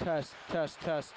Test, test, test.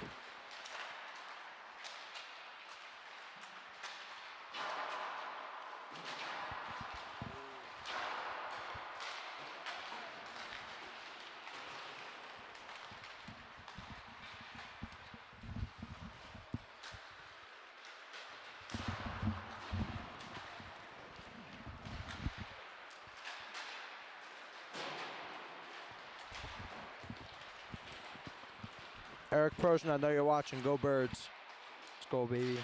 Eric Proshin, I know you're watching. Go Birds. Let's go, baby.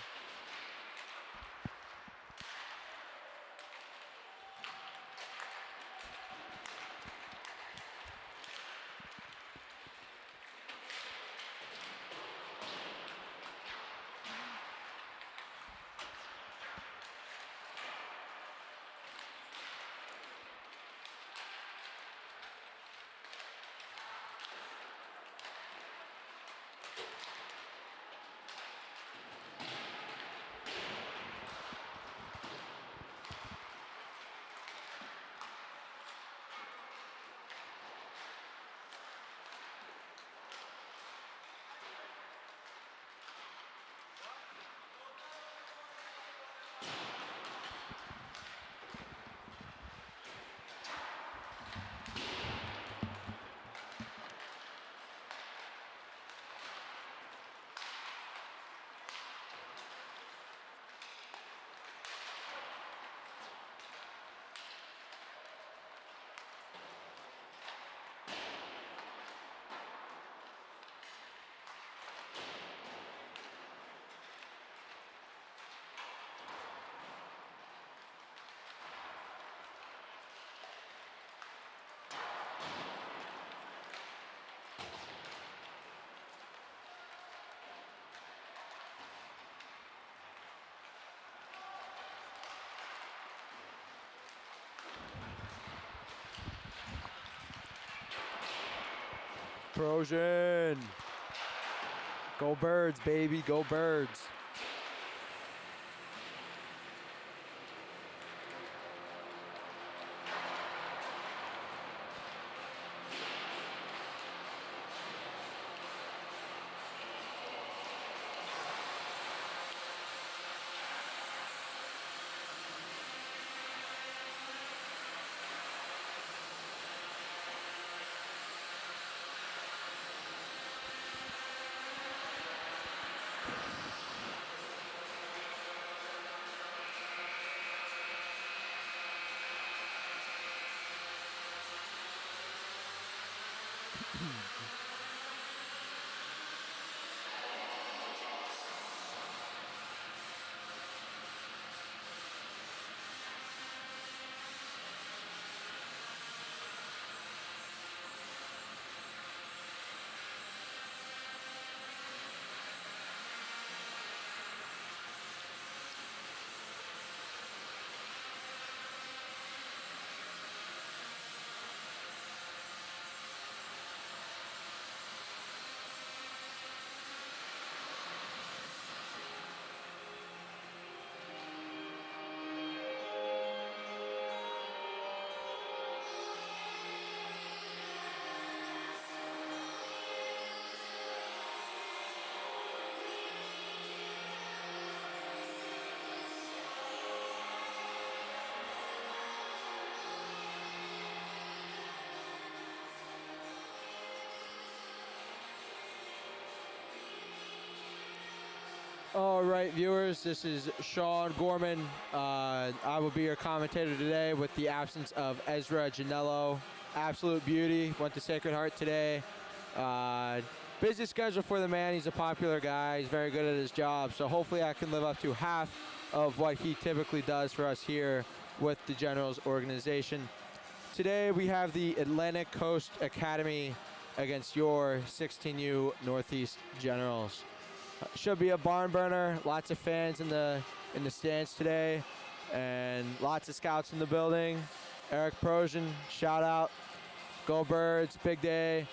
Proshin. Go Birds, baby. Go Birds. All right, viewers, this is Sean Gorman. I will be your commentator today with the absence of Ezra Janello. Absolute beauty. Went to Sacred Heart today. Busy schedule for the man. He's a popular guy. He's very good at his job. So hopefully I can live up to half of what he typically does for us here with the Generals organization. Today we have the Atlantic Coast Academy against your 16U Northeast Generals. Should be a barn burner. Lots of fans in the stands today, and lots of scouts in the building. Eric Proshin, shout out. Go Birds, big day.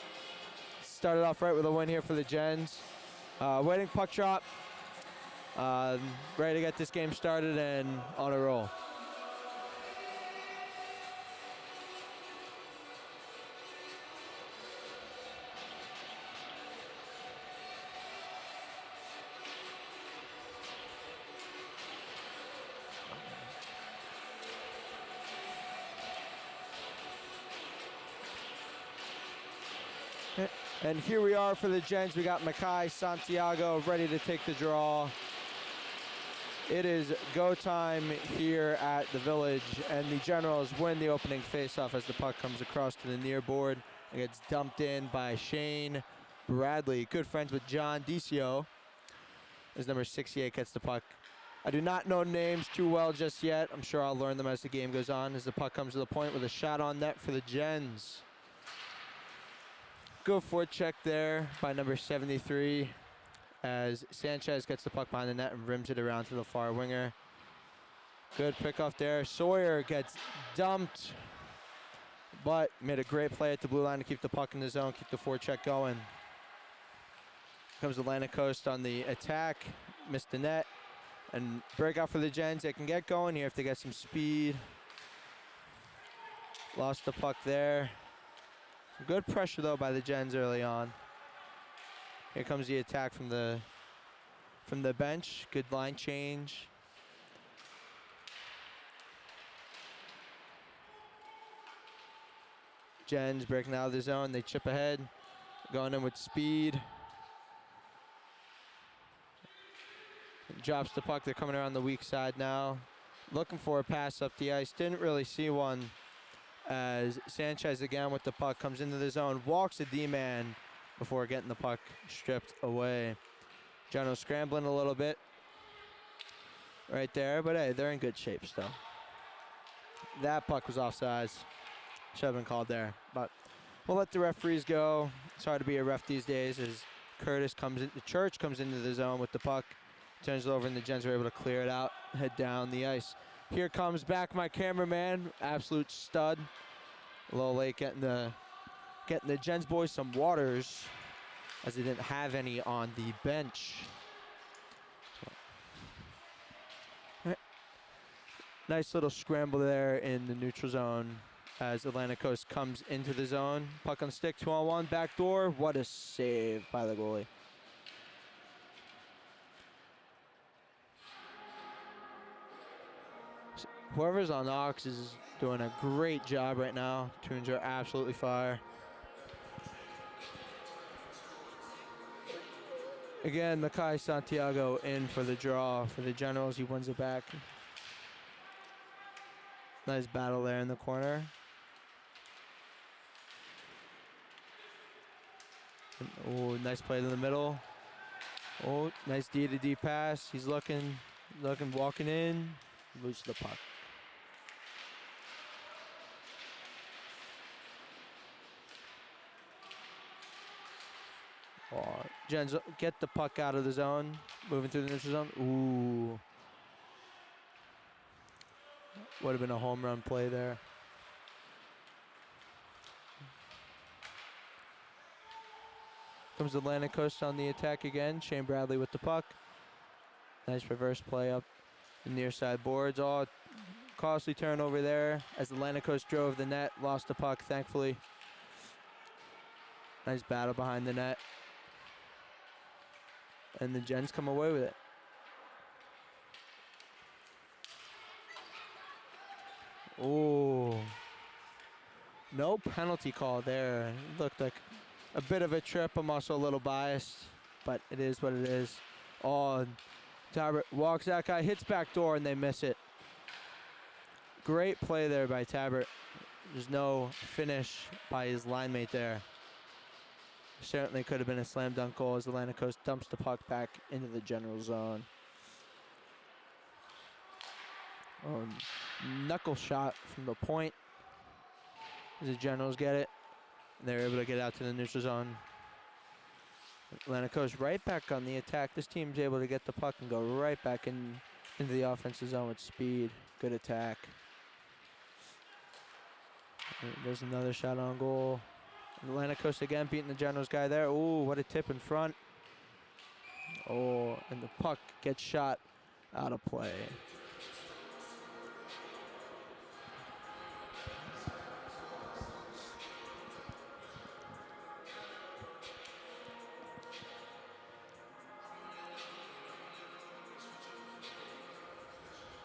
Started off right with a win here for the Gens. Waiting puck drop. Ready to get this game started and on a roll. And here we are for the Gens. We got Makai Santiago ready to take the draw. It is go time here at the Village, and the Generals win the opening faceoff as the puck comes across to the near board and gets dumped in by Shane Bradley. Good friends with John Decio, as number 68 gets the puck. I do not know names too well just yet. I'm sure I'll learn them as the game goes on, as the puck comes to the point with a shot on net for the Gens. Good forecheck there by number 73, as Sanchez gets the puck behind the net and rims it around to the far winger. Good pickoff there. Sawyer gets dumped, but made a great play at the blue line to keep the puck in the zone, keep the forecheck going. Comes Atlantic Coast on the attack, missed the net, and breakout for the Gens. They can get going here if they get some speed. Lost the puck there. Good pressure though by the Gens early on. Here comes the attack from the bench. Good line change. Gens breaking out of the zone. They chip ahead, going in with speed. Drops the puck. They're coming around the weak side now. Looking for a pass up the ice. Didn't really see one, as Sanchez again with the puck comes into the zone, walks a D-man before getting the puck stripped away. General scrambling a little bit right there, but hey, they're in good shape still. That puck was offsides. Should have been called there, but we'll let the referees go. It's hard to be a ref these days, as Church comes into the zone with the puck, turns it over, and the Gens are able to clear it out, head down the ice. Here comes back my cameraman, absolute stud. A little late getting the Gens boys some waters, as they didn't have any on the bench. Nice little scramble there in the neutral zone as Atlantic Coast comes into the zone. Puck on stick, 2-on-1, back door. What a save by the goalie. Whoever's on Ox is doing a great job right now. Tunes are absolutely fire. Again, Makai Santiago in for the draw for the Generals. He wins it back. Nice battle there in the corner. Oh, nice play in the middle. Oh, nice D-to-D pass. He's looking, walking in. Loses the puck. Oh, Gens get the puck out of the zone, moving through the neutral zone. Ooh. Would have been a home run play there. Comes Atlantic Coast on the attack again. Shane Bradley with the puck. Nice reverse play up the near side boards. Oh, costly turnover there as Atlantic Coast drove the net, lost the puck, thankfully. Nice battle behind the net. And the Gens come away with it. Oh. No penalty call there. It looked like a bit of a trip. I'm also a little biased, but it is what it is. Oh, Tabbert walks that guy, hits back door, and they miss it. Great play there by Tabbert. There's no finish by his line mate there. Certainly could have been a slam dunk goal as Atlantic Coast dumps the puck back into the general zone. Oh, knuckle shot from the point as the Generals get it. And they're able to get out to the neutral zone. Atlantic Coast right back on the attack. This team's able to get the puck and go right back into the offensive zone with speed. Good attack. There's another shot on goal. Atlantic Coast again beating the Generals guy there. Ooh, what a tip in front. Oh, and the puck gets shot out of play.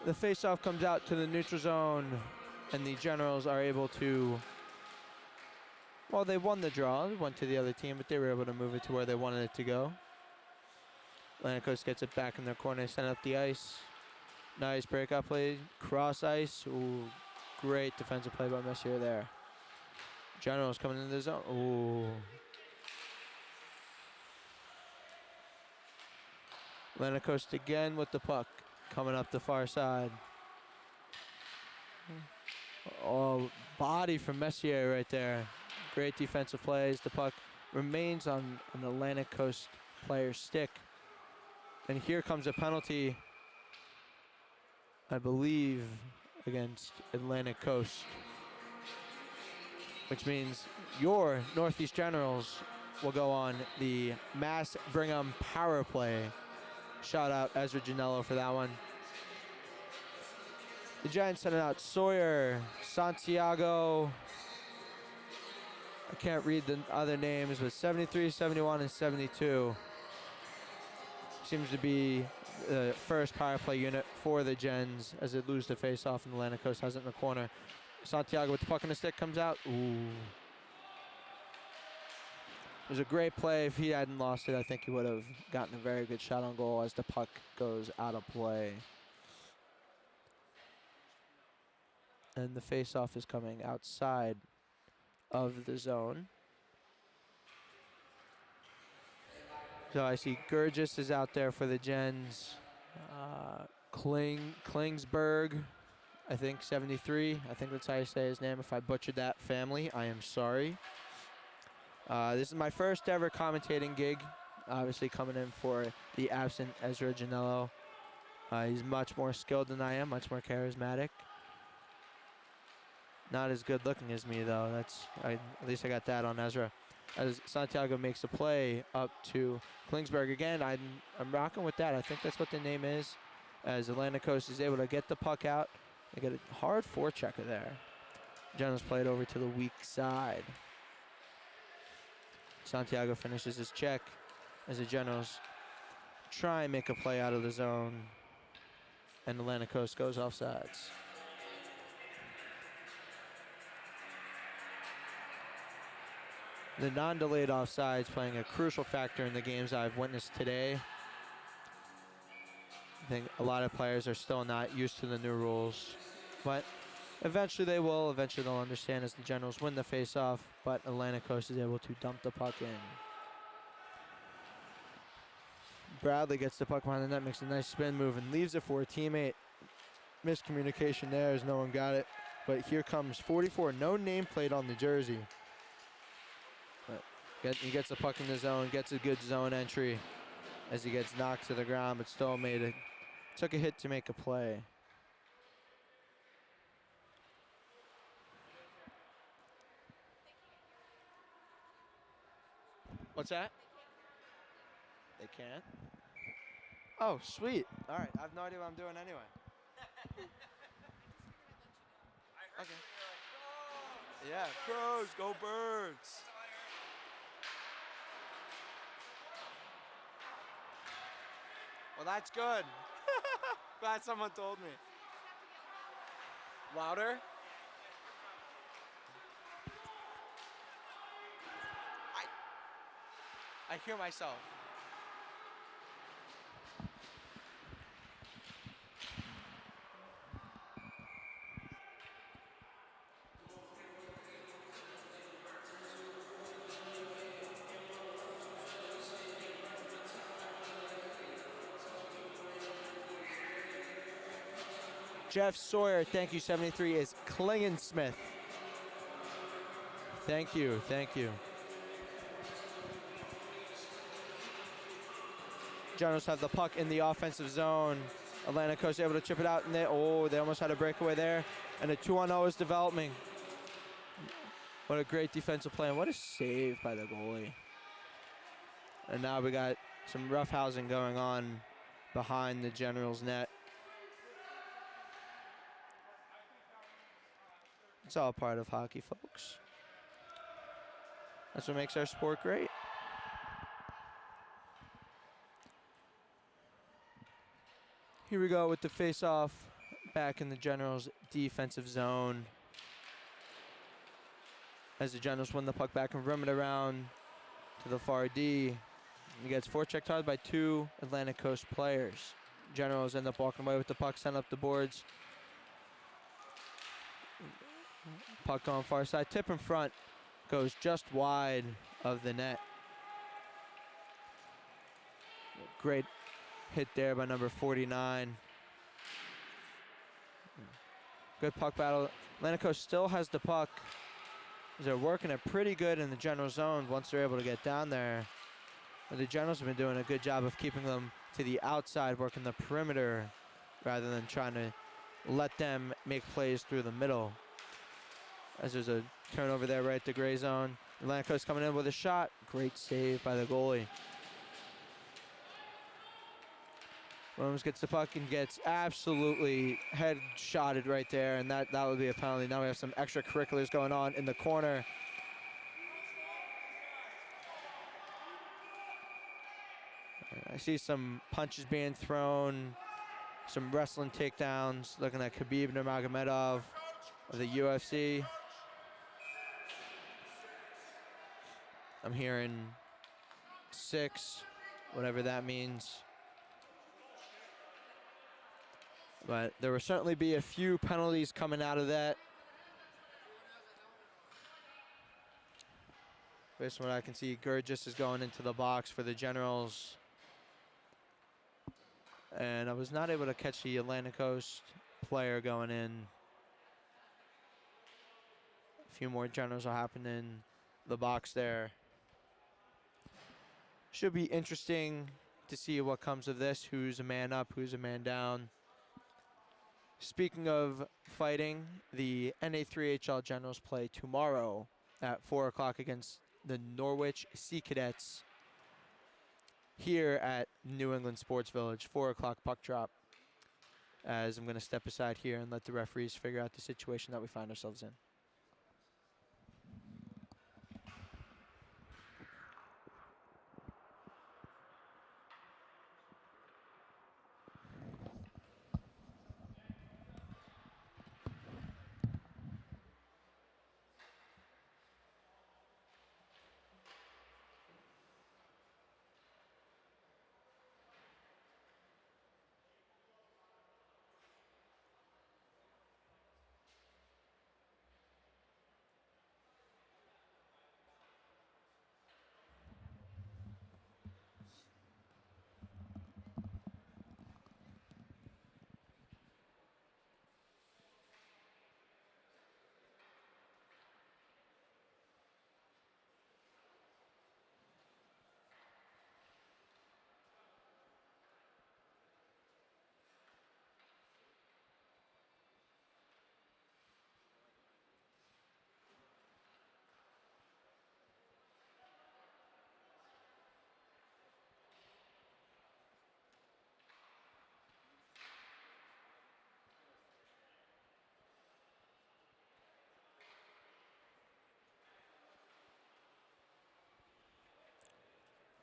The faceoff comes out to the neutral zone, and the Generals are able to Well, they won the draw. They went to the other team, but they were able to move it to where they wanted it to go. Atlantic Coast gets it back in their corner, send up the ice. Nice breakout play. Cross ice. Ooh, great defensive play by Messier there. Generals coming into the zone. Ooh. Atlantic Coast again with the puck. Coming up the far side. Oh, body from Messier right there. Great defensive plays. The puck remains on an Atlantic Coast player's stick. And here comes a penalty, I believe, against Atlantic Coast, which means your Northeast Generals will go on the Mass Brigham power play. Shout out Ezra Janello for that one. The Giants sending out Sawyer, Santiago. I can't read the other names, but 73, 71, and 72 seems to be the first power play unit for the Gens as it loses the face-off, and Atlantic Coast has it in the corner. Santiago with the puck in the stick comes out. Ooh. It was a great play. If he hadn't lost it, I think he would have gotten a very good shot on goal as the puck goes out of play. And the face-off is coming outside of the zone. So I see Gurgis is out there for the Gens. Klingsberg, I think 73. I think that's how you say his name. If I butchered that family, I am sorry. This is my first ever commentating gig. Obviously coming in for the absent Ezra Janello. He's much more skilled than I am, much more charismatic. Not as good looking as me though. At least I got that on Ezra. As Santiago makes a play up to Klingsberg again, I'm rocking with that. I think that's what the name is. As Atlantic Coast is able to get the puck out, they get a hard forechecker there. Generals played over to the weak side. Santiago finishes his check as the Generals try and make a play out of the zone, and Atlantic Coast goes offsides. The non-delayed offsides playing a crucial factor in the games I've witnessed today. I think a lot of players are still not used to the new rules, but eventually they will. Eventually they'll understand as the Generals win the face-off, but Atlantic Coast is able to dump the puck in. Bradley gets the puck behind the net, makes a nice spin move, and leaves it for a teammate. Miscommunication there as no one got it, but here comes 44, no nameplate on the jersey. He gets the puck in the zone, gets a good zone entry as he gets knocked to the ground, but still took a hit to make a play. What's that? They can't? Oh, sweet. All right, I have no idea what I'm doing anyway. Okay. Yeah, Pros, go Birds. Well, that's good. Glad someone told me. Louder? I hear myself. Jeff Sawyer, thank you, 73, is Klingensmith. Thank you, thank you. Generals have the puck in the offensive zone. Atlantic Coast able to chip it out, and they almost had a breakaway there. And a 2-on-0 is developing. What a great defensive play, and what a save by the goalie. And now we got some roughhousing going on behind the Generals' net. It's all part of hockey, folks. That's what makes our sport great. Here we go with the face-off back in the Generals' defensive zone. as the Generals win the puck back and rim it around to the far D. He gets forechecked hard by 2 Atlantic Coast players. Generals end up walking away with the puck, send up the boards. Puck on far side, tip in front, goes just wide of the net. Great hit there by number 49. Good puck battle. Atlantic Coast still has the puck. They're working it pretty good in the General zone once they're able to get down there. But the Generals have been doing a good job of keeping them to the outside, working the perimeter, rather than trying to let them make plays through the middle. As there's a turnover there right at the gray zone. Atlantic Coast coming in with a shot. Great save by the goalie. Williams gets the puck and gets absolutely head-shotted right there, and that would be a penalty. Now we have some extracurriculars going on in the corner. I see some punches being thrown, some wrestling takedowns, looking at Khabib Nurmagomedov of the UFC. I'm hearing 6, whatever that means. But there will certainly be a few penalties coming out of that. Based on what I can see, Gurgis is going into the box for the Generals. And I was not able to catch the Atlantic Coast player going in. A few more Generals will happen in the box there. Should be interesting to see what comes of this. Who's a man up, who's a man down. Speaking of fighting, the NA3HL Generals play tomorrow at 4 o'clock against the Norwich Sea Cadets here at New England Sports Village. 4 o'clock puck drop. As I'm going to step aside here and let the referees figure out the situation that we find ourselves in.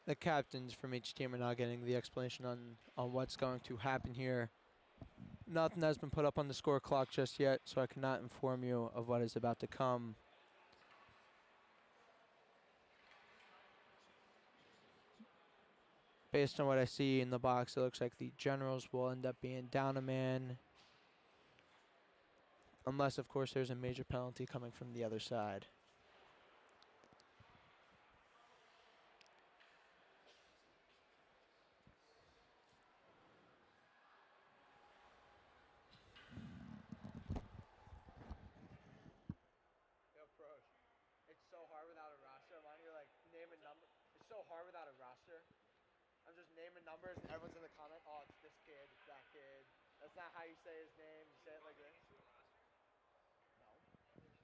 The captains from each team are now getting the explanation on what's going to happen here. Nothing has been put up on the score clock just yet, so I cannot inform you of what is about to come. Based on what I see in the box, it looks like the Generals will end up being down a man. Unless, of course, there's a major penalty coming from the other side. It's so hard without a roster. Why don't you like name a number? It's so hard without a roster. I'm just naming numbers and everyone's in the comment, oh, it's this kid, it's that kid. That's not how you say his name. You say it like this. No.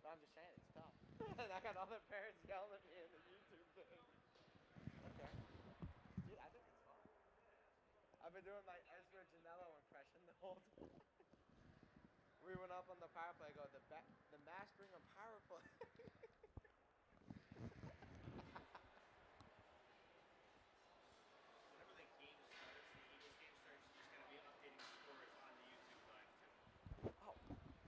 But I'm just saying, it's tough. And I got other parents yelling at me in the YouTube thing. Okay. Dude, I think it's fun. I've been doing my Ezra Janello impression the whole time. We went up on the power play, I go, the mastering of power play. Oh,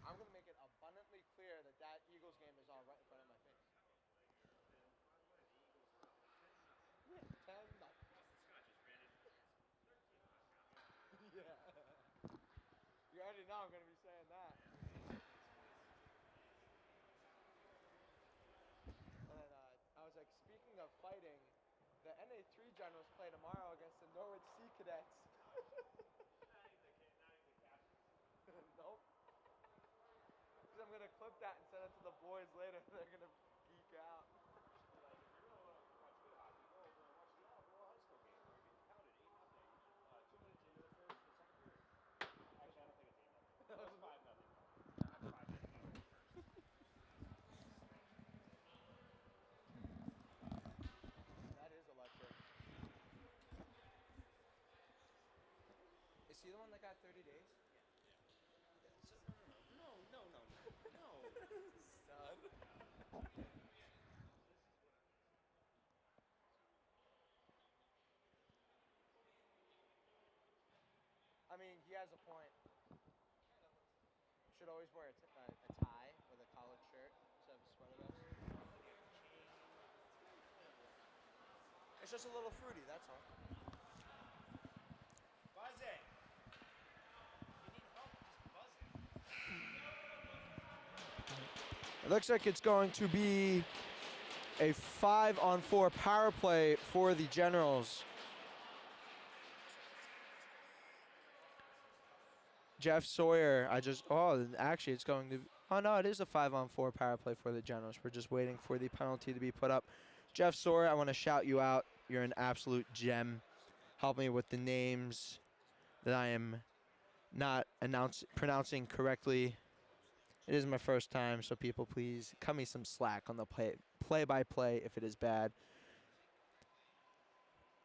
I'm going to make it abundantly clear that Eagles game is all right in front of my face. going to be saying that. And then I was like, speaking of fighting, the NA3 Generals play tomorrow against the Norwich Sea Cadets. Nope. Because I'm going to clip that and send it to the boys later. They're going to geek out. That was 5-0. That is electric. Is he the one that got 30 days? So, no. Stud. I mean, he has a point. Should always wear a tie with a collared shirt instead of a sweater vest. It's just a little fruity, that's all. Buzz it. You need help just buzzing. It looks like it's going to be a 5-on-4 power play for the Generals. Jeff Sawyer, actually it's going to, no, it is a 5-on-4 power play for the Generals. We're just waiting for the penalty to be put up. Jeff Sawyer, I want to shout you out. You're an absolute gem. Help me with the names that I am not pronouncing correctly. It is my first time, so people please cut me some slack on the play-by-play if it is bad.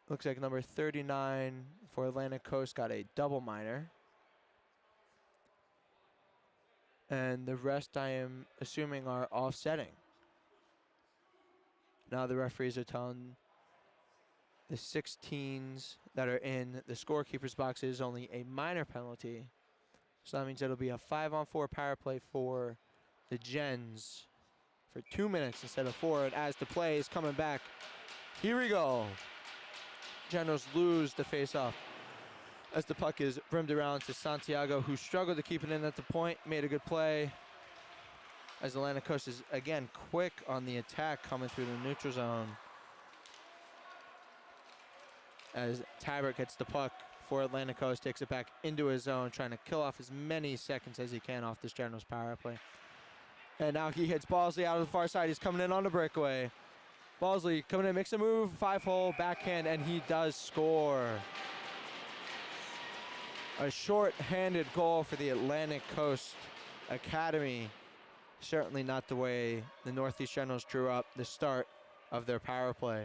Looks like number 39 for Atlantic Coast got a double minor. And the rest, I am assuming, are offsetting. Now the referees are telling the 16s that are in the scorekeeper's boxes only a minor penalty. So that means it'll be a 5-on-4 power play for the Gens for 2 minutes instead of 4. And as the play is coming back, here we go. Generals lose the face-off as the puck is rimmed around to Santiago, who struggled to keep it in at the point, made a good play. As Atlantic Coast is, again, quick on the attack coming through the neutral zone. As Tabert gets the puck for Atlantic Coast, takes it back into his zone, trying to kill off as many seconds as he can off this Generals power play. And now he hits Balsley out of the far side. He's coming in on the breakaway. Balsley coming in, makes a move, 5-hole, backhand, and he does score. A short-handed goal for the Atlantic Coast Academy. Certainly not the way the Northeast Generals drew up the start of their power play.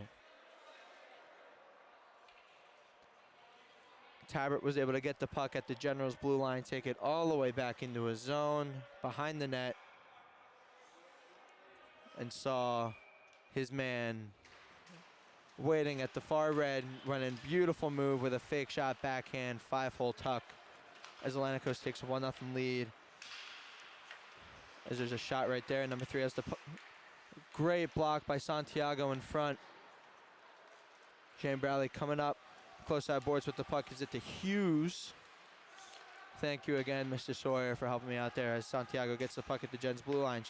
Tabert was able to get the puck at the Generals' blue line, take it all the way back into his zone, behind the net, and saw his man waiting at the far red, running beautiful move with a fake shot backhand, 5-hole tuck as Atlantic Coast takes a 1-0 lead. As there's a shot right there, number 3 has the great block by Santiago in front. Shane Bradley coming up close side boards with the puck. Is it to Hughes? Thank you again, Mr. Sawyer, for helping me out there as Santiago gets the puck at the Gens blue line.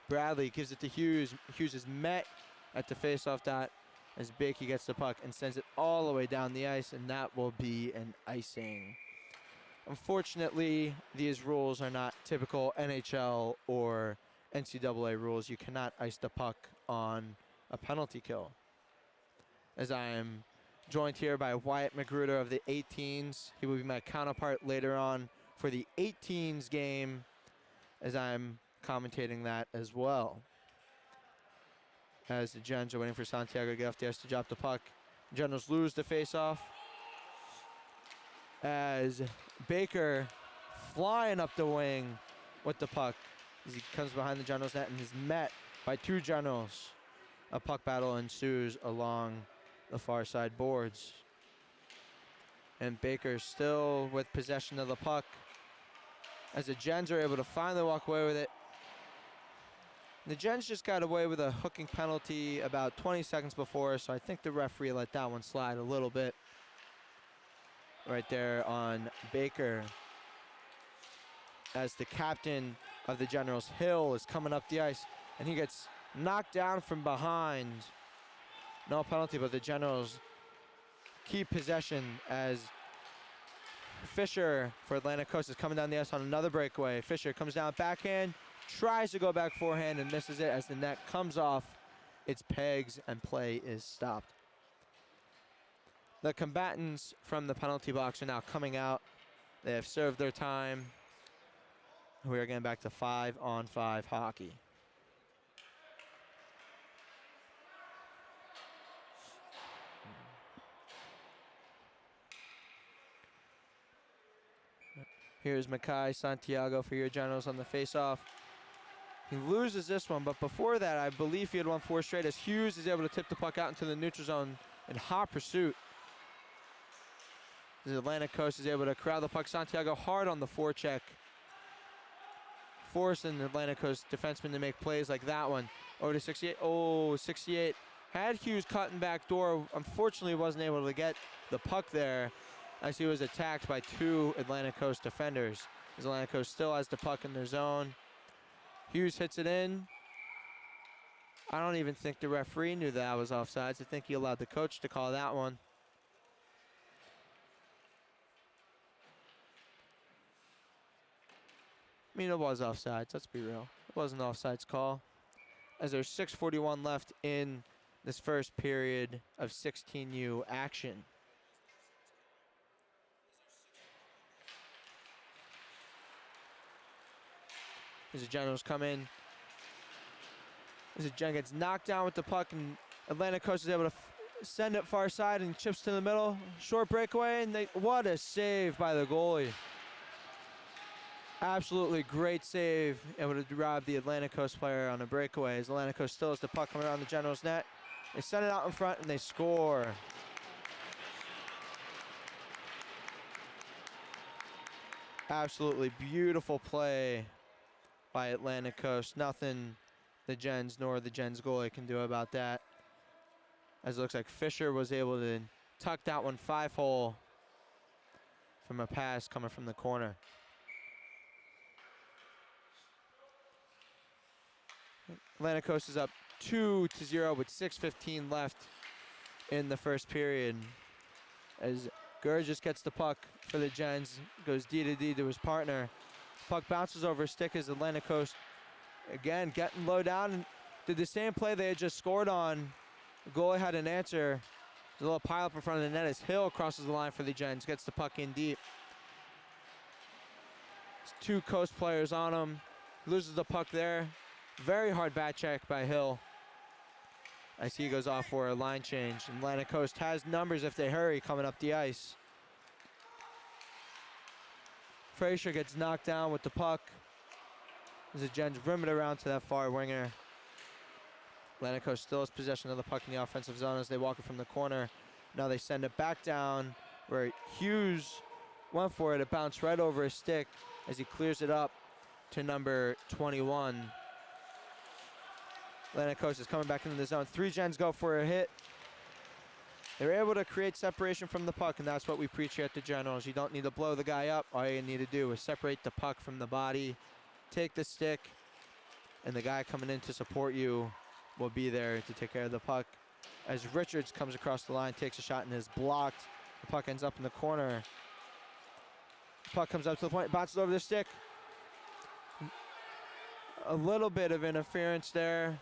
Bradley gives it to Hughes. Hughes is met at the faceoff dot as Bakey gets the puck and sends it all the way down the ice, and that will be an icing. Unfortunately, these rules are not typical NHL or NCAA rules. You cannot ice the puck on a penalty kill. As I am joined here by Wyatt Magruder of the 18s. He will be my counterpart later on for the 18s game as I'm commentating that as well. As the Gens are waiting for Santiago to get off the ice to drop the puck. Generals lose the face-off. As Baker flying up the wing with the puck as he comes behind the Generals net and is met by 2 Generals. A puck battle ensues along the far side boards. And Baker still with possession of the puck as the Gens are able to finally walk away with it. The Gens just got away with a hooking penalty about 20 seconds before, so I think the referee let that one slide a little bit right there on Baker. as the captain of the Generals, Hill, is coming up the ice, and he gets knocked down from behind. No penalty, but the Generals keep possession as Fisher for Atlantic Coast is coming down the ice on another breakaway. Fisher comes down backhand, tries to go back forehand and misses it as the net comes off its pegs and play is stopped. The combatants from the penalty box are now coming out. They have served their time. We are getting back to 5-on-5 hockey. Here's Makai Santiago for your Generals on the faceoff. He loses this one, but before that, I believe he had won 4 straight as Hughes is able to tip the puck out into the neutral zone in hot pursuit. The Atlantic Coast is able to corral the puck. Santiago hard on the forecheck, forcing the Atlantic Coast defenseman to make plays like that one. Over to 68. Oh, 68 had Hughes cutting back door. Unfortunately, wasn't able to get the puck there as he was attacked by 2 Atlantic Coast defenders. As Atlantic Coast still has the puck in their zone. Hughes hits it in. I don't even think the referee knew that was offsides. I think he allowed the coach to call that one. I mean, it was offsides, let's be real. It was an offsides call. As there's 6:41 left in this first period of 16U action. As the Generals come in. As the Gen gets knocked down with the puck and Atlantic Coast is able to send it far side and chips to the middle. Short breakaway and what a save by the goalie. Absolutely great save, able to rob the Atlantic Coast player on a breakaway. As Atlantic Coast still has the puck coming around the Generals net. They send it out in front and they score. Absolutely beautiful play by Atlantic Coast. Nothing the Gens nor the Gens goalie can do about that. As it looks like Fisher was able to tuck that one 5-hole from a pass coming from the corner. Atlantic Coast is up 2-0 with 6:15 left in the first period. As Gurgis gets the puck for the Gens, goes D to his partner. Puck bounces over his stick as Atlantic Coast, again, getting low down and did the same play they had just scored on. The goalie had an answer. There's a little pile up in front of the net as Hill crosses the line for the Gens, gets the puck in deep. There's 2 Coast players on him, loses the puck there. Very hard back check by Hill as he goes off for a line change. Atlantic Coast has numbers if they hurry coming up the ice. Frazier gets knocked down with the puck as the Gens rim it around to that far winger. Atlantic Coast still has possession of the puck in the offensive zone as they walk it from the corner. Now they send it back down where Hughes went for it. It bounced right over his stick as he clears it up to number 21. Atlantic Coast is coming back into the zone. 3 Gens go for a hit. They're able to create separation from the puck, and that's what we preach here at the Generals. You don't need to blow the guy up. All you need to do is separate the puck from the body, take the stick, and the guy coming in to support you will be there to take care of the puck. As Richards comes across the line, takes a shot and is blocked. The puck ends up in the corner. The puck comes up to the point, bounces over the stick. A little bit of interference there,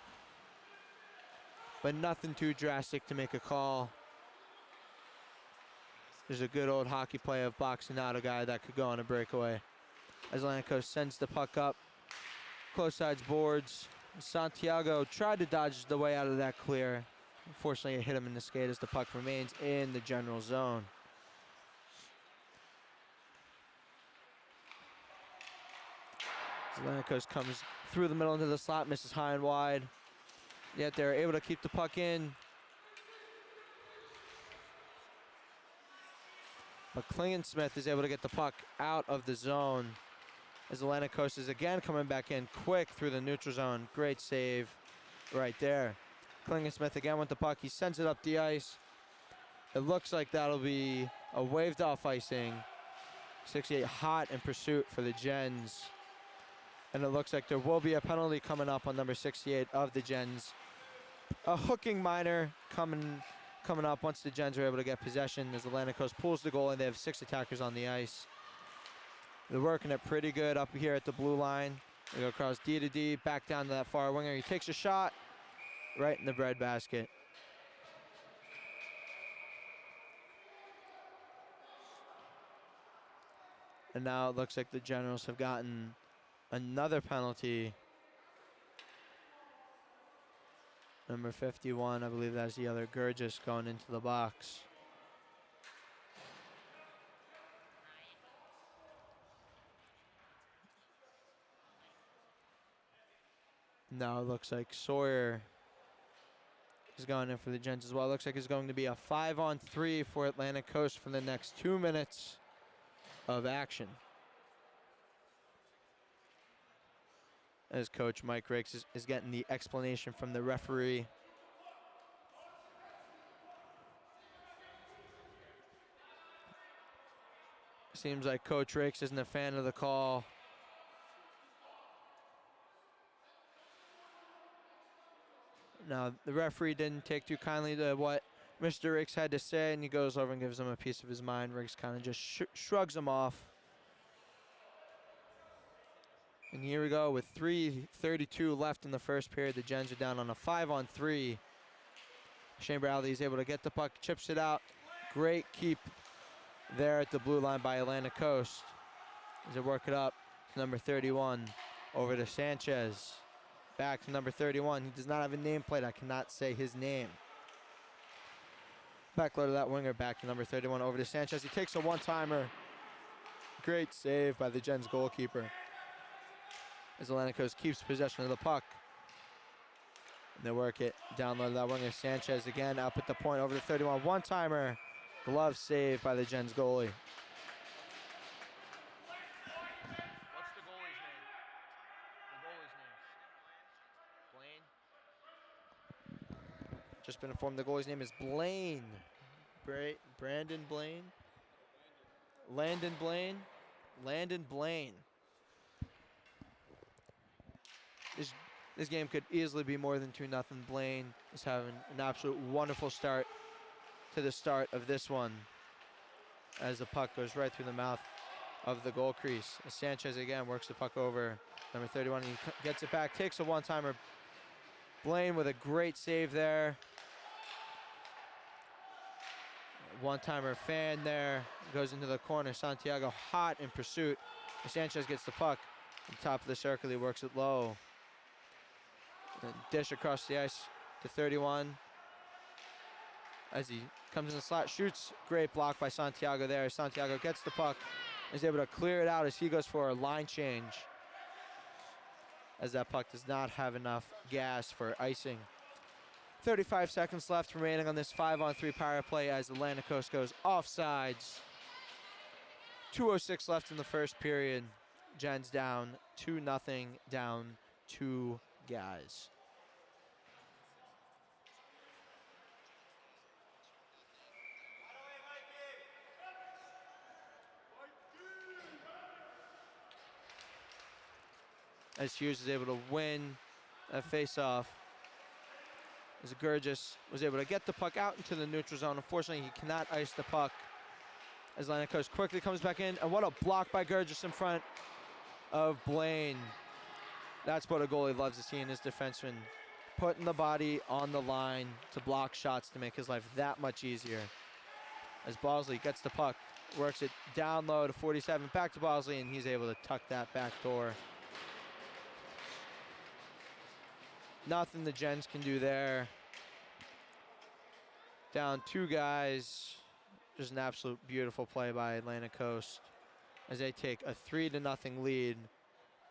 but nothing too drastic to make a call. There's a good old hockey play of boxing out a guy that could go on a breakaway. As Atlantic Coast sends the puck up, close sides boards. Santiago tried to dodge the way out of that clear. Unfortunately, it hit him in the skate as the puck remains in the General zone. Atlantic Coast comes through the middle into the slot, misses high and wide. Yet they're able to keep the puck in. But Klingensmith is able to get the puck out of the zone as Atlantic Coast is again coming back in quick through the neutral zone. Great save right there. Klingensmith again with the puck. He sends it up the ice. It looks like that'll be a waved off icing. 68 hot in pursuit for the Gens. And it looks like there will be a penalty coming up on number 68 of the Gens. A hooking minor coming up once the Gens are able to get possession as Atlantic Coast pulls the goal and they have 6 attackers on the ice. They're working it pretty good up here at the blue line. They go across D to D, back down to that far winger. He takes a shot right in the breadbasket. And now it looks like the Generals have gotten another penalty. Number 51, I believe that's the other Gurgis going into the box. Now it looks like Sawyer is going in for the Gens as well. It looks like it's going to be a 5-on-3 for Atlantic Coast for the next 2 minutes of action. As Coach Mike Rakes is getting the explanation from the referee. Seems like Coach Rakes isn't a fan of the call. Now, the referee didn't take too kindly to what Mr. Rakes had to say, and he goes over and gives him a piece of his mind. Rakes kind of just shrugs him off. And here we go with 3:32 left in the first period. The Gens are down on a 5-on-3. Shane Bradley is able to get the puck, chips it out. Great keep there at the blue line by Atlantic Coast. As they work it up to number 31, over to Sanchez. Back to number 31. He does not have a nameplate. I cannot say his name. Back low to that winger, back to number 31, over to Sanchez. He takes a one-timer. Great save by the Gens goalkeeper. As Atlantic Coast keeps possession of the puck. And they work it down low to that winger. Sanchez again up at the point, over to 31. One-timer. Glove save by the Gens goalie. What's the goalie's name? The goalie's name. Blaine? Just been informed the goalie's name is Blaine. Brandon Blaine? Landon Blaine? Landon Blaine. This game could easily be more than 2-0. Blaine is having an absolute wonderful start to the start of this one as the puck goes right through the mouth of the goal crease. As Sanchez again works the puck over number 31. He gets it back, takes a one-timer. Blaine with a great save there. One-timer fan there, goes into the corner. Santiago hot in pursuit. As Sanchez gets the puck on top of the circle. He works it low. And dish across the ice to 31. As he comes in the slot, shoots. Great block by Santiago there. Santiago gets the puck, is able to clear it out as he goes for a line change. As that puck does not have enough gas for icing. 35 seconds left remaining on this 5-on-3 power play as Atlantic Coast goes offsides. 2:06 left in the first period. Gens down 2-0, down 2 guys. As Hughes is able to win a face-off. As Gurgis was able to get the puck out into the neutral zone. Unfortunately, he cannot ice the puck. As Atlantic Coast quickly comes back in. And what a block by Gurgis in front of Blaine. That's what a goalie loves to see in his defenseman. Putting the body on the line to block shots to make his life that much easier. As Bosley gets the puck, works it down low to 47, back to Bosley, and he's able to tuck that back door. Nothing the Gens can do there. Down 2 guys. Just an absolute beautiful play by Atlantic Coast as they take a 3-0 lead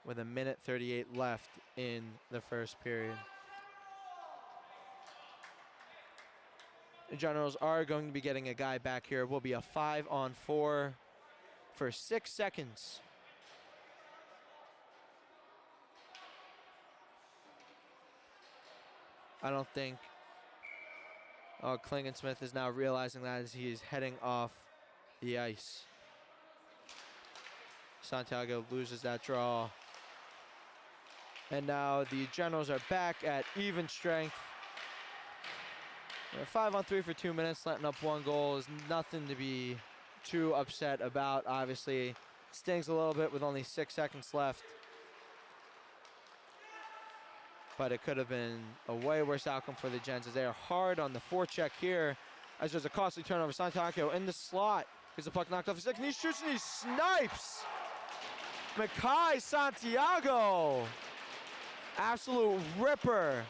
with 1:38 left in the first period. The Generals are going to be getting a guy back here. It will be a 5-on-4 for 6 seconds. I don't think Klingensmith is now realizing that as he is heading off the ice. Santiago loses that draw. And now the Generals are back at even strength. 5-on-3 for 2 minutes, letting up 1 goal is nothing to be too upset about. Obviously, stings a little bit with only 6 seconds left. But it could have been a way worse outcome for the Gens as they are hard on the forecheck here. As there's a costly turnover, Santiago in the slot. Gets the puck knocked off his stick, and he shoots and he snipes! Makai Santiago! Absolute ripper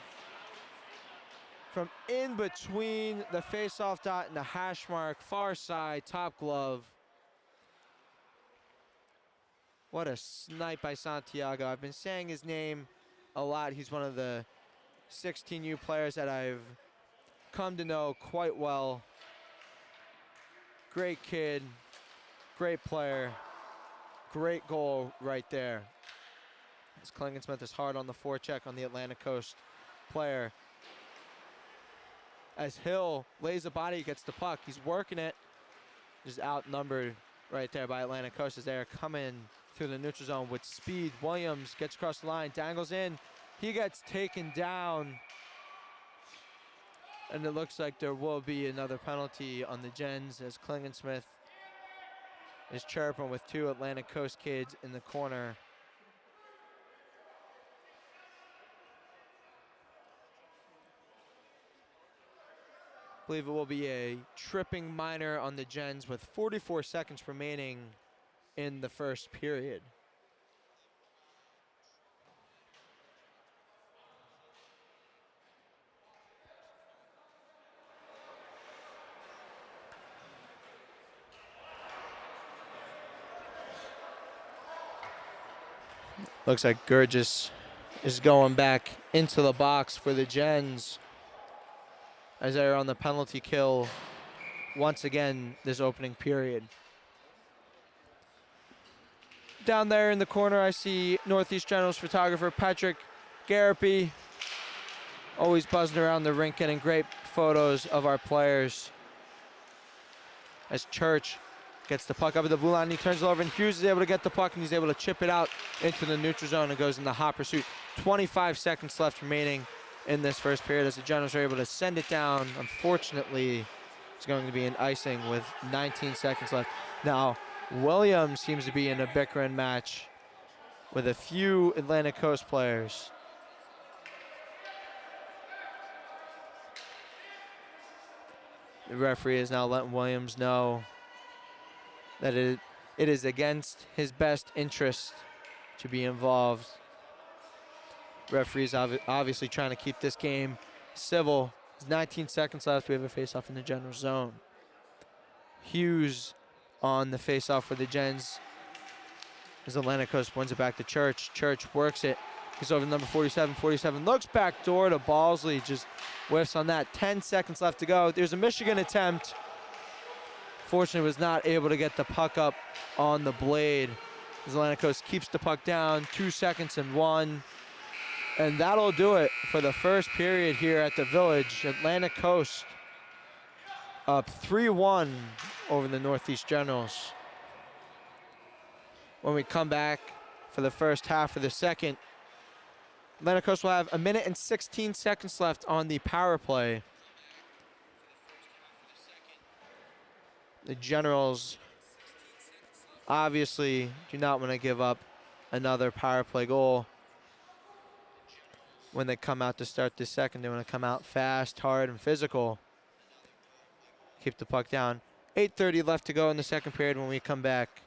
from in between the face-off dot and the hash mark, far side, top glove. What a snipe by Santiago. I've been saying his name a lot. He's one of the 16U players that I've come to know quite well. Great kid, great player, great goal right there. As Klingensmith is hard on the forecheck on the Atlantic Coast player. As Hill lays a body, gets the puck. He's working it. Just outnumbered right there by Atlantic Coast as they're coming through the neutral zone with speed. Williams gets across the line, dangles in. He gets taken down. And it looks like there will be another penalty on the Gens as Klingensmith is chirping with 2 Atlantic Coast kids in the corner. I believe it will be a tripping minor on the Gens with 44 seconds remaining in the first period. Looks like Gurgis is going back into the box for the Gens as they're on the penalty kill once again this opening period. Down there in the corner, I see Northeast Generals photographer Patrick Garapi, always buzzing around the rink, getting great photos of our players. As Church gets the puck up at the blue line, he turns it over, and Hughes is able to get the puck, and he's able to chip it out into the neutral zone and goes in the hot pursuit. 25 seconds left remaining in this first period as the Generals are able to send it down. Unfortunately, it's going to be an icing with 19 seconds left. Now, Williams seems to be in a bickering match with a few Atlantic Coast players. The referee is now letting Williams know that it is against his best interest to be involved. Referee's obviously trying to keep this game civil. There's 19 seconds left. We have a face-off in the General zone. Hughes on the face-off for the Gens as Atlantic Coast wins it back to Church. Church works it. He's over to number 47. 47 looks back door to Balsley. Just whiffs on that. 10 seconds left to go. There's a Michigan attempt. Fortunately, was not able to get the puck up on the blade. As Atlantic Coast keeps the puck down. 2 seconds and 1. And that'll do it for the first period here at the Village. Atlantic Coast up 3-1 over the Northeast Generals. When we come back for the first half of the second, Atlantic Coast will have 1 minute and 16 seconds left on the power play. The Generals obviously do not want to give up another power play goal. When they come out to start this second, they want to come out fast, hard, and physical. Keep the puck down. 8:30 left to go in the second period when we come back.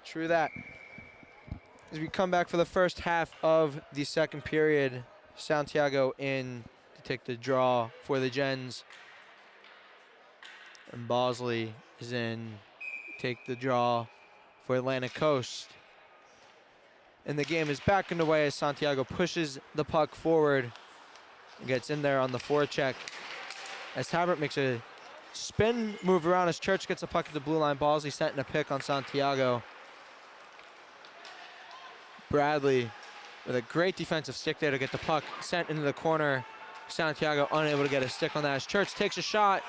true that. As we come back for the first half of the second period, Santiago in to take the draw for the Gens. And Bosley is in to take the draw for Atlantic Coast. And the game is back underway as Santiago pushes the puck forward and gets in there on the forecheck. As Talbot makes a spin move around as Church gets the puck at the blue line. Bosley setting a pick on Santiago. Bradley with a great defensive stick there to get the puck sent into the corner. Santiago unable to get a stick on that as Church takes a shot.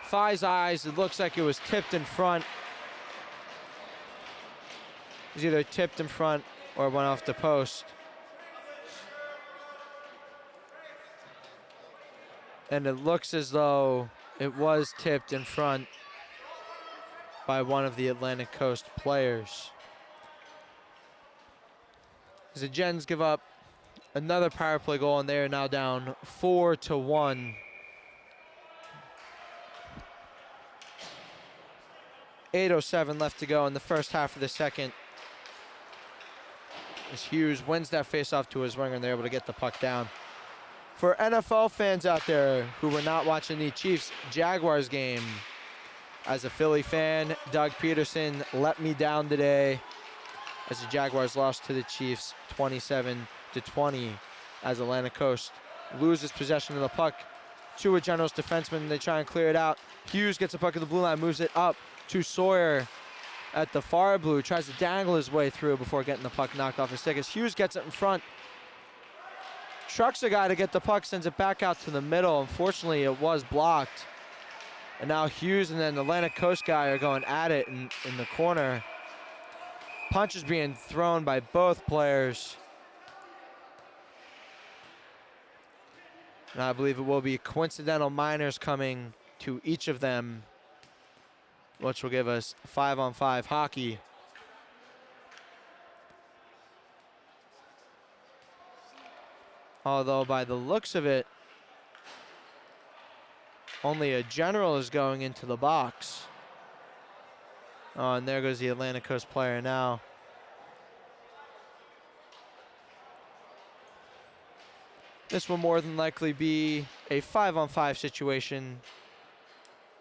Fi's eyes, it looks like it was tipped in front. It was either tipped in front or went off the post. And it looks as though it was tipped in front by one of the Atlantic Coast players. As the Gens give up another power play goal, and they are now down 4-1. .807 left to go in the first half of the second. As Hughes wins that faceoff to his winger, and they're able to get the puck down. For NFL fans out there who were not watching the Chiefs-Jaguars game, as a Philly fan, Doug Peterson let me down today as the Jaguars lost to the Chiefs 27-20 as Atlantic Coast loses possession of the puck to a Generals defenseman. They try and clear it out. Hughes gets the puck at the blue line, moves it up to Sawyer at the far blue, tries to dangle his way through before getting the puck knocked off his stick. As Hughes gets it in front, trucks a guy to get the puck, sends it back out to the middle. Unfortunately, it was blocked. And now Hughes and then the Atlantic Coast guy are going at it in the corner. Punches being thrown by both players. And I believe it will be coincidental minors coming to each of them, which will give us 5-on-5 hockey. Although by the looks of it, only a general is going into the box. Oh, and there goes the Atlantic Coast player now. This will more than likely be a 5-on-5 situation,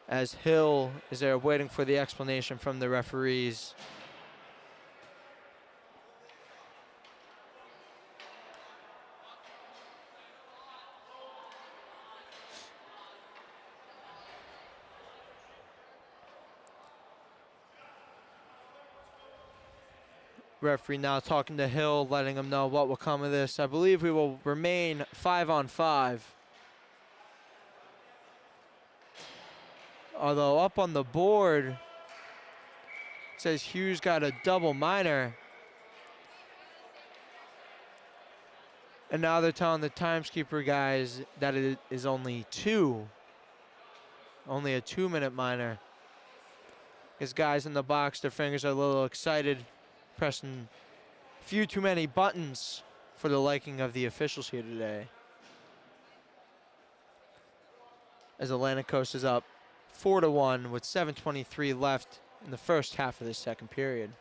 as Hill is there waiting for the explanation from the referees. Referee now talking to Hill, letting him know what will come of this. I believe we will remain 5-on-5. Although up on the board, it says Hughes got a double minor. And now they're telling the timeskeeper guys that it is only two. Only a 2-minute minor. His guys in the box, their fingers are a little excited, pressing a few too many buttons for the liking of the officials here today. As Atlantic Coast is up 4-1 with 7:23 left in the first half of the second period.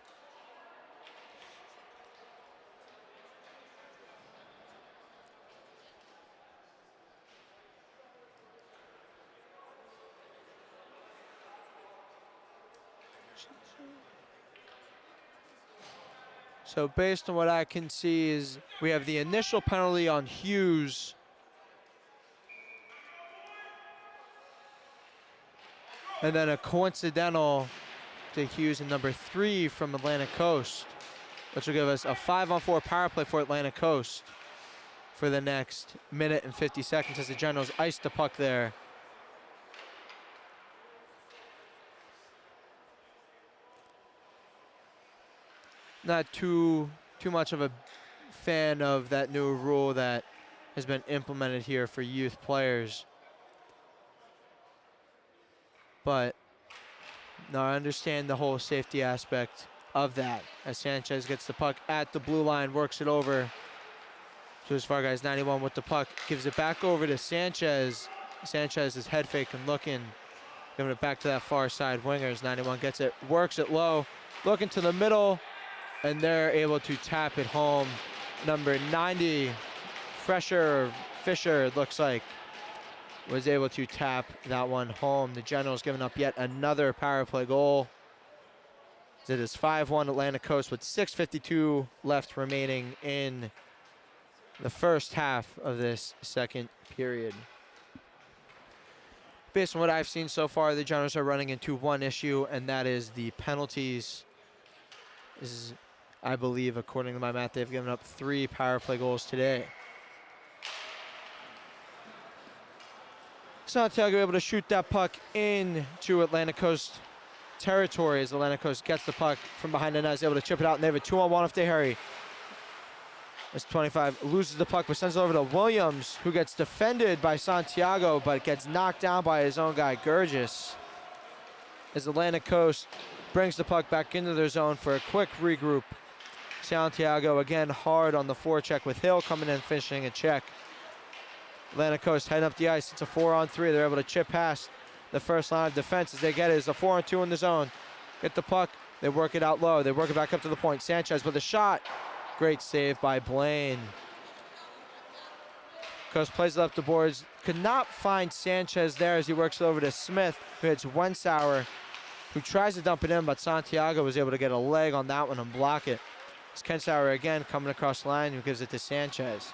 So based on what I can see is we have the initial penalty on Hughes. And then a coincidental to Hughes in number 3 from Atlantic Coast, which will give us a 5-on-4 power play for Atlantic Coast for the next minute and 50 seconds as the Generals ice the puck there. Not too much of a fan of that new rule that has been implemented here for youth players. But no, I understand the whole safety aspect of that. As Sanchez gets the puck at the blue line, works it over to his far guys. 91 with the puck, gives it back over to Sanchez. Sanchez is head faking, looking, giving it back to that far side winger as 91 gets it, works it low, looking to the middle, and they're able to tap it home. Number 90, Fisher, it looks like, was able to tap that one home. The Generals giving up yet another power play goal. It is 5-1 Atlantic Coast with 6:52 left remaining in the first half of this second period. Based on what I've seen so far, the Generals are running into one issue, and that is the penalties. This is, I believe, according to my math, they've given up 3 power play goals today. Santiago able to shoot that puck into Atlantic Coast territory as Atlantic Coast gets the puck from behind the net, is able to chip it out, and they have a 2-on-1 if they hurry. As 25 loses the puck, but sends it over to Williams, who gets defended by Santiago, but gets knocked down by his own guy, Gurgis. As Atlantic Coast brings the puck back into their zone for a quick regroup. Santiago again hard on the forecheck with Hill coming in finishing a check. Atlantic Coast heading up the ice. It's a 4-on-3. They're able to chip past the first line of defense as they get it. It's a 4-on-2 in the zone. Get the puck. They work it out low. They work it back up to the point. Sanchez with a shot. Great save by Blaine. Coast plays it up the boards. Could not find Sanchez there as he works it over to Smith, who hits Wensauer, who tries to dump it in, but Santiago was able to get a leg on that one and block it. It's Kensauer again coming across the line, who gives it to Sanchez.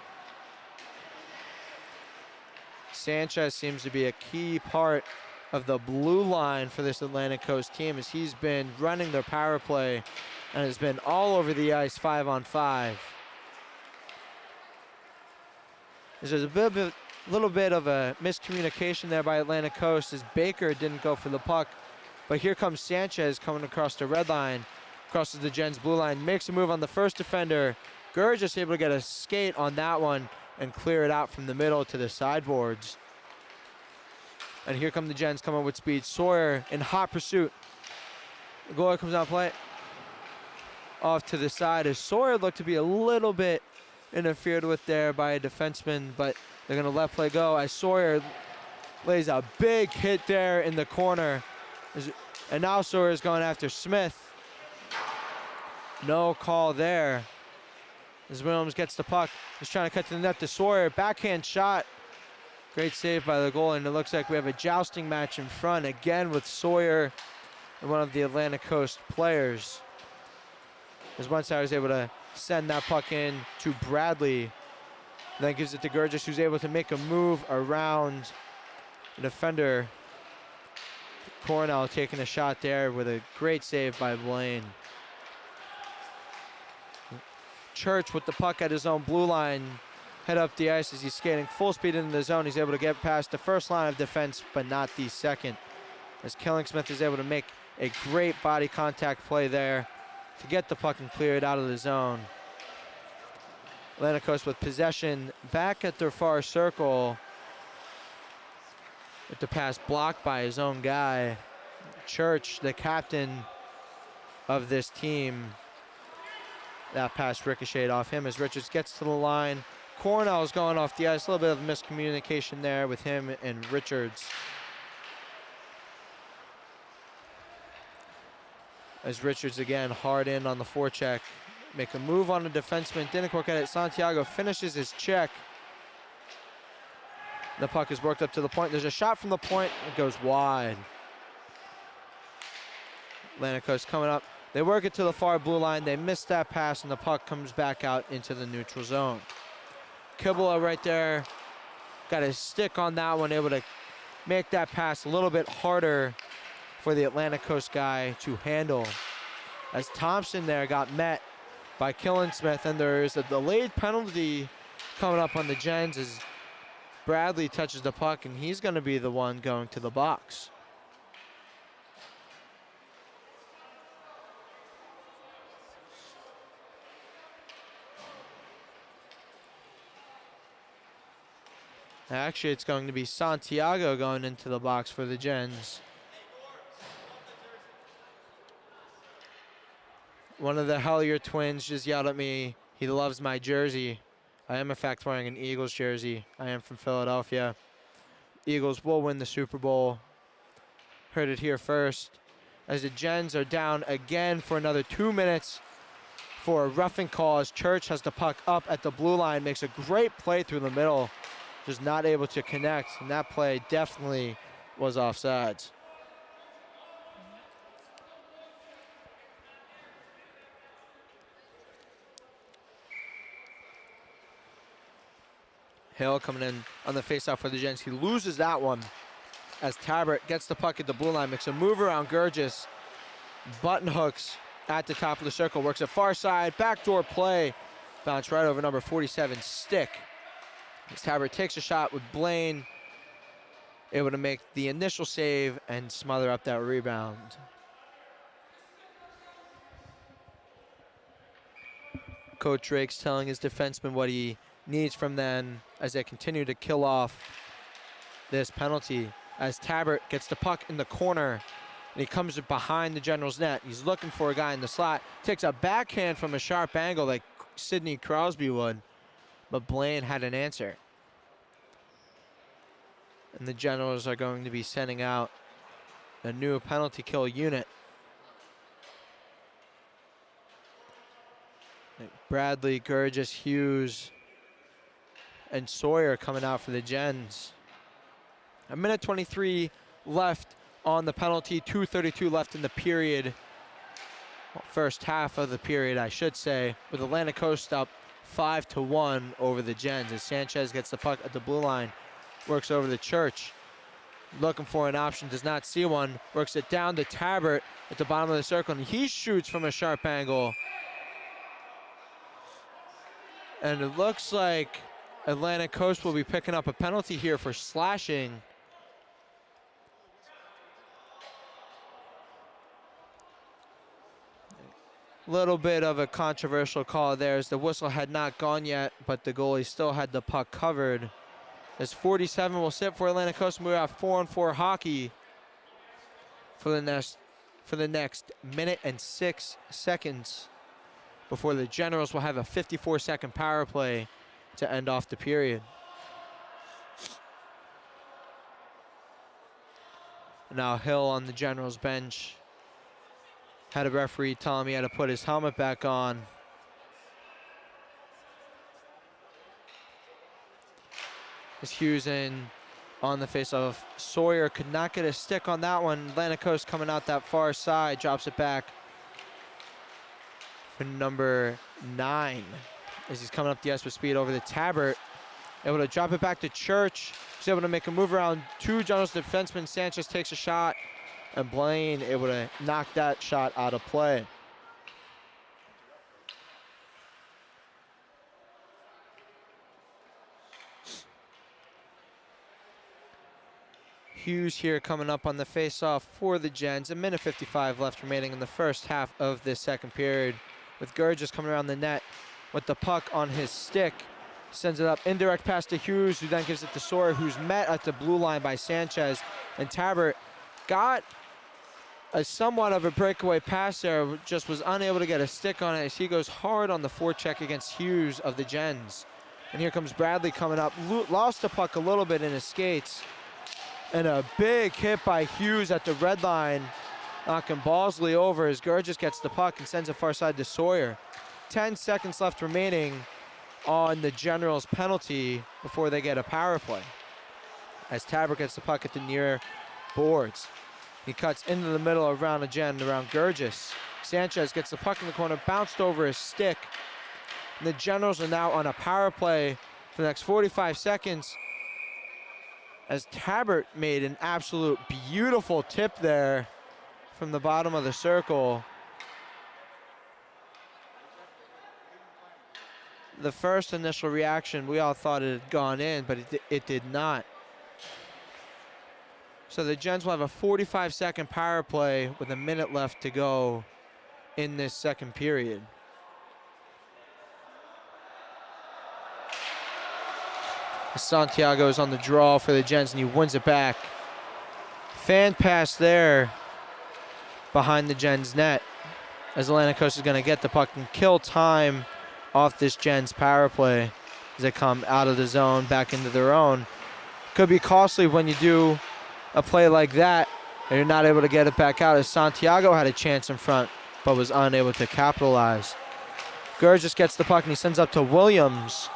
Sanchez seems to be a key part of the blue line for this Atlantic Coast team, as he's been running their power play and has been all over the ice 5-on-5. There's a little bit of a miscommunication there by Atlantic Coast as Baker didn't go for the puck. But here comes Sanchez coming across the red line, crosses the Gens blue line, makes a move on the first defender. Gurgis able to get a skate on that one and clear it out from the middle to the sideboards. And here come the Gens coming with speed. Sawyer in hot pursuit. The goalie comes out play. Off to the side as Sawyer looked to be a little bit interfered with there by a defenseman, but they're going to let play go as Sawyer lays a big hit there in the corner. And now Sawyer is going after Smith. No call there. As Williams gets the puck, he's trying to cut to the net to Sawyer. Backhand shot. Great save by the goalie, and it looks like we have a jousting match in front again with Sawyer and one of the Atlantic Coast players. As Wensauer is able to send that puck in to Bradley. Then gives it to Gurgis, who's able to make a move around the defender. Cornell taking a shot there with a great save by Blaine. Church with the puck at his own blue line. Head up the ice as he's skating full speed into the zone. He's able to get past the first line of defense, but not the second. As Killingsmith is able to make a great body contact play there to get the puck and clear it out of the zone. Atlantic Coast with possession back at their far circle. With the pass blocked by his own guy. Church, the captain of this team. That pass ricocheted off him as Richards gets to the line. Cornell's going off the ice. A little bit of miscommunication there with him and Richards. As Richards again hard in on the forecheck. Make a move on the defenseman. Didn't work at it. Santiago finishes his check. The puck is worked up to the point. There's a shot from the point. It goes wide. Atlantic Coast coming up. They work it to the far blue line. They miss that pass, and the puck comes back out into the neutral zone. Kibble right there. Got his stick on that one. Able to make that pass a little bit harder for the Atlantic Coast guy to handle. As Thompson there got met by Killingsmith, and there is a delayed penalty coming up on the Gens as Bradley touches the puck, and he's going to be the one going to the box. Actually, it's going to be Santiago going into the box for the Gens. One of the Hellier twins just yelled at me, he loves my jersey. I am in fact wearing an Eagles jersey. I am from Philadelphia. Eagles will win the Super Bowl. Heard it here first. As the Gens are down again for another 2 minutes, for a roughing call as Church has the puck up at the blue line, makes a great play through the middle, just not able to connect, and that play definitely was offsides. Hill coming in on the faceoff for the Gens. He loses that one as Tabbert gets the puck at the blue line, makes a move around Gurgis, button hooks at the top of the circle, works it far side, backdoor play, bounce right over number 47, Stick. As Tabbert takes a shot with Blaine, able to make the initial save and smother up that rebound. Coach Drake's telling his defenseman what he needs from them as they continue to kill off this penalty. As Tabbert gets the puck in the corner, and he comes behind the Generals net. He's looking for a guy in the slot. Takes a backhand from a sharp angle like Sidney Crosby would, but Blaine had an answer. And the Generals are going to be sending out a new penalty kill unit. Bradley, Gurgis, Hughes, and Sawyer coming out for the Gens. A minute 23 left on the penalty, 2:32 left in the period. Well, first half of the period, I should say, with Atlantic Coast up 5-1 over the Gens as Sanchez gets the puck at the blue line, works over the Church. Looking for an option, does not see one, works it down to Tabbert at the bottom of the circle, and he shoots from a sharp angle. And it looks like Atlantic Coast will be picking up a penalty here for slashing. Little bit of a controversial call there as the whistle had not gone yet, but the goalie still had the puck covered. As 47 will sit for Atlantic Coast, we have 4-on-4 hockey for the next minute and 6 seconds before the Generals will have a 54-second power play to end off the period. Now Hill on the Generals bench. Had a referee tell him he had to put his helmet back on. As Hughes in on the face of Sawyer, could not get a stick on that one. Atlantic Coast coming out that far side, drops it back for number 9 as he's coming up the ice with speed over the Tabbert. Able to drop it back to Church. He's able to make a move around 2 Generals defensemen. Sanchez takes a shot, and Blaine able to knock that shot out of play. Hughes here coming up on the face-off for the Gens. A minute 55 left remaining in the first half of this second period, with Gurgis coming around the net with the puck on his stick. Sends it up, indirect pass to Hughes, who then gives it to Sawyer, who's met at the blue line by Sanchez. And Tabbert got a somewhat of a breakaway pass there, just was unable to get a stick on it as he goes hard on the forecheck against Hughes of the Gens. And here comes Bradley coming up, lost the puck a little bit in his skates. And a big hit by Hughes at the red line, knocking Balsley over as Gurgis gets the puck and sends it far side to Sawyer. 10 seconds left remaining on the Generals penalty before they get a power play. As Tabbert gets the puck at the near boards. He cuts into the middle around Gurgis. Sanchez gets the puck in the corner, bounced over his stick. And the Generals are now on a power play for the next 45 seconds. As Tabbert made an absolute beautiful tip there from the bottom of the circle. The first initial reaction, we all thought it had gone in, but it did not. So the Gens will have a 45-second power play with a minute left to go in this second period. Santiago is on the draw for the Gens and he wins it back. Fan pass there behind the Gens net as Atlantic Coast is going to get the puck and kill time off this Gens power play as they come out of the zone back into their own. Could be costly when you do a play like that and you're not able to get it back out, as Santiago had a chance in front but was unable to capitalize. Gurgis gets the puck and he sends up to Williams.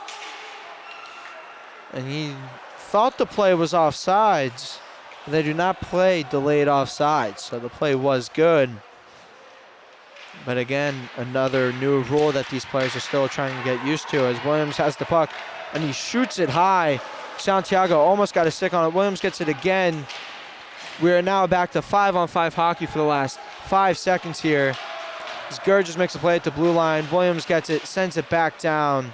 And he thought the play was offsides. They do not play delayed offsides, so the play was good. But again, another new rule that these players are still trying to get used to as Williams has the puck and he shoots it high. Santiago almost got a stick on it. Williams gets it again. We are now back to 5-on-5 hockey for the last 5 seconds here. As Gurgis makes a play at the blue line. Williams gets it, sends it back down,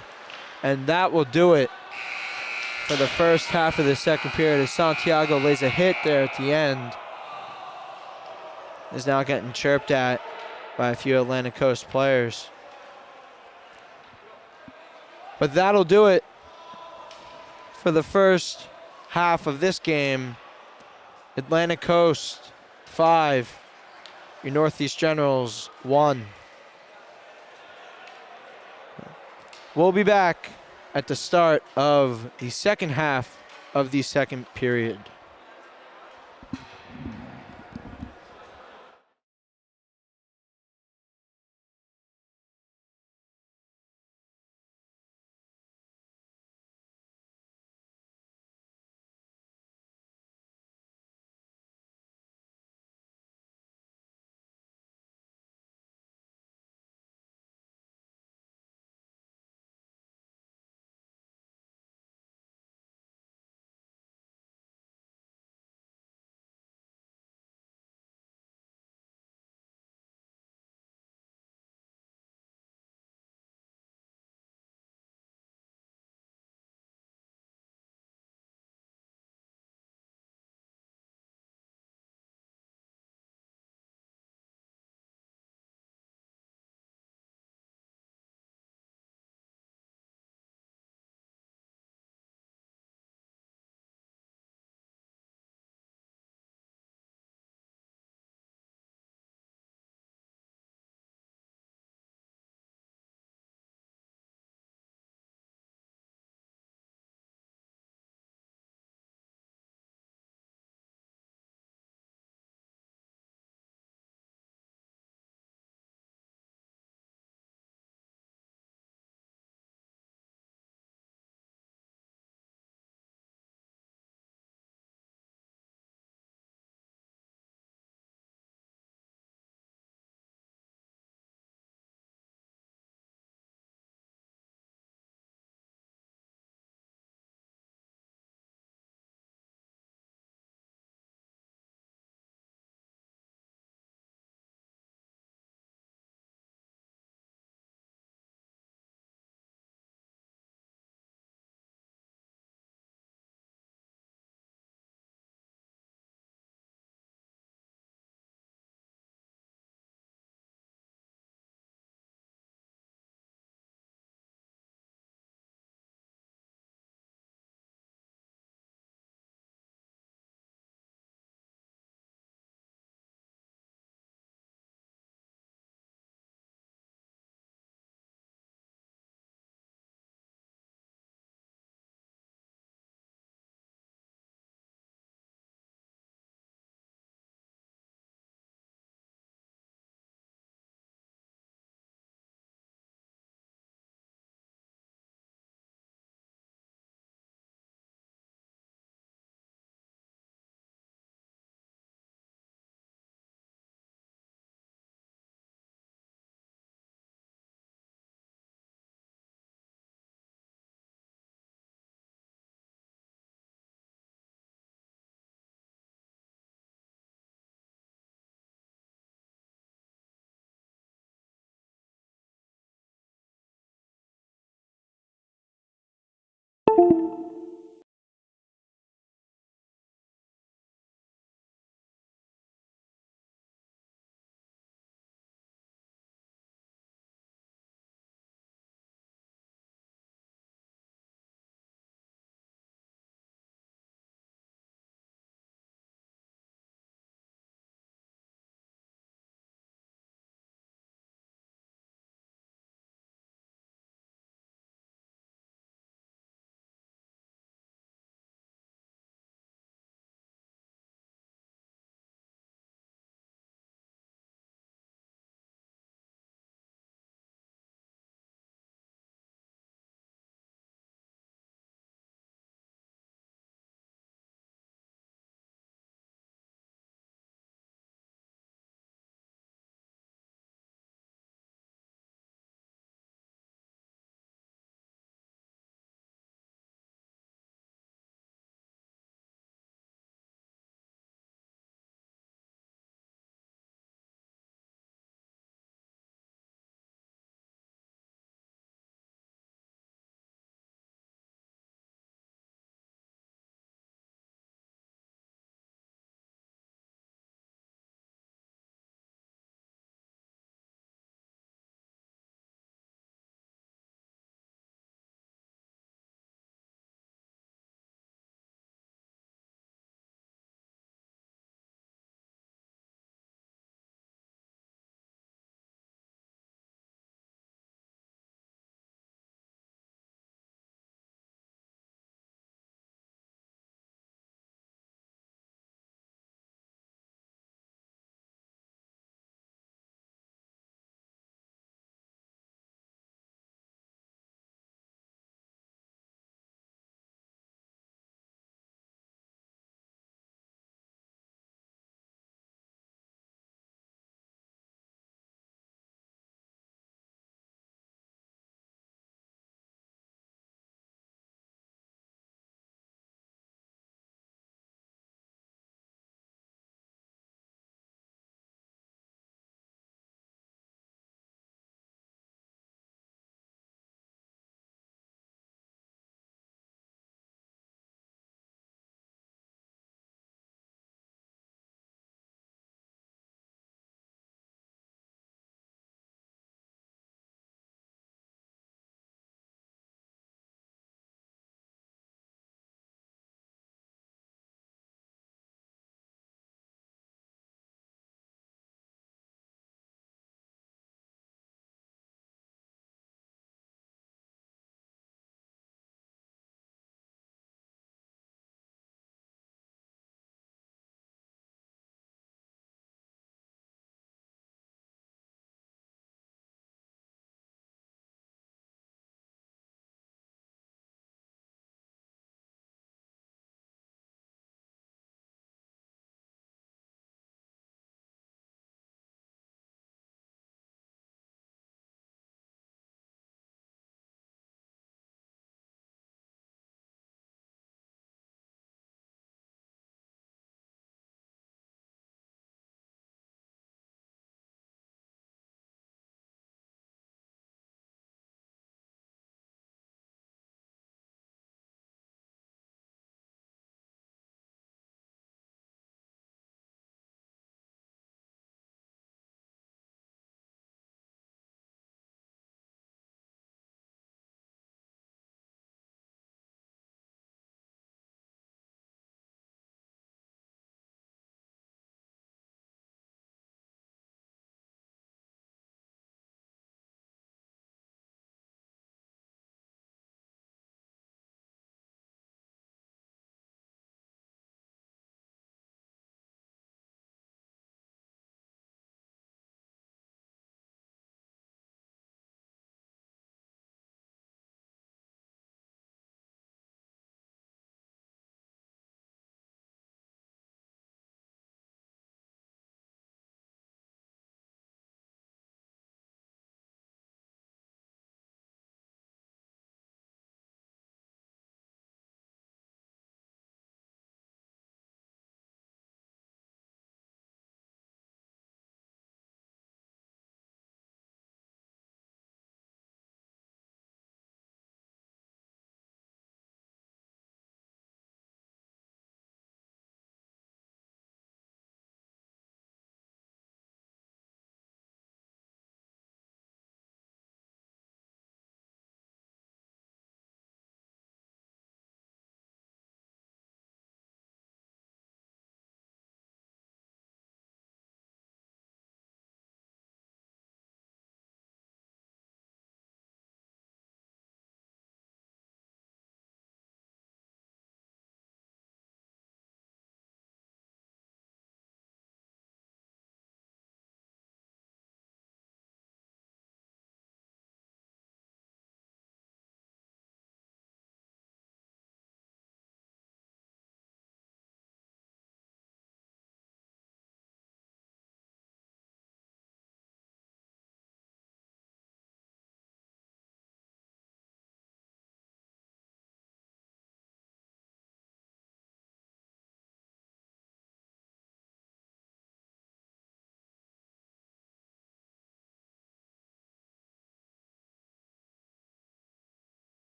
and that will do it for the first half of the second period as Santiago lays a hit there at the end. Is now getting chirped at by a few Atlantic Coast players. But that'll do it for the first half of this game. Atlantic Coast 5, your Northeast Generals 1. We'll be back at the start of the second half of the second period.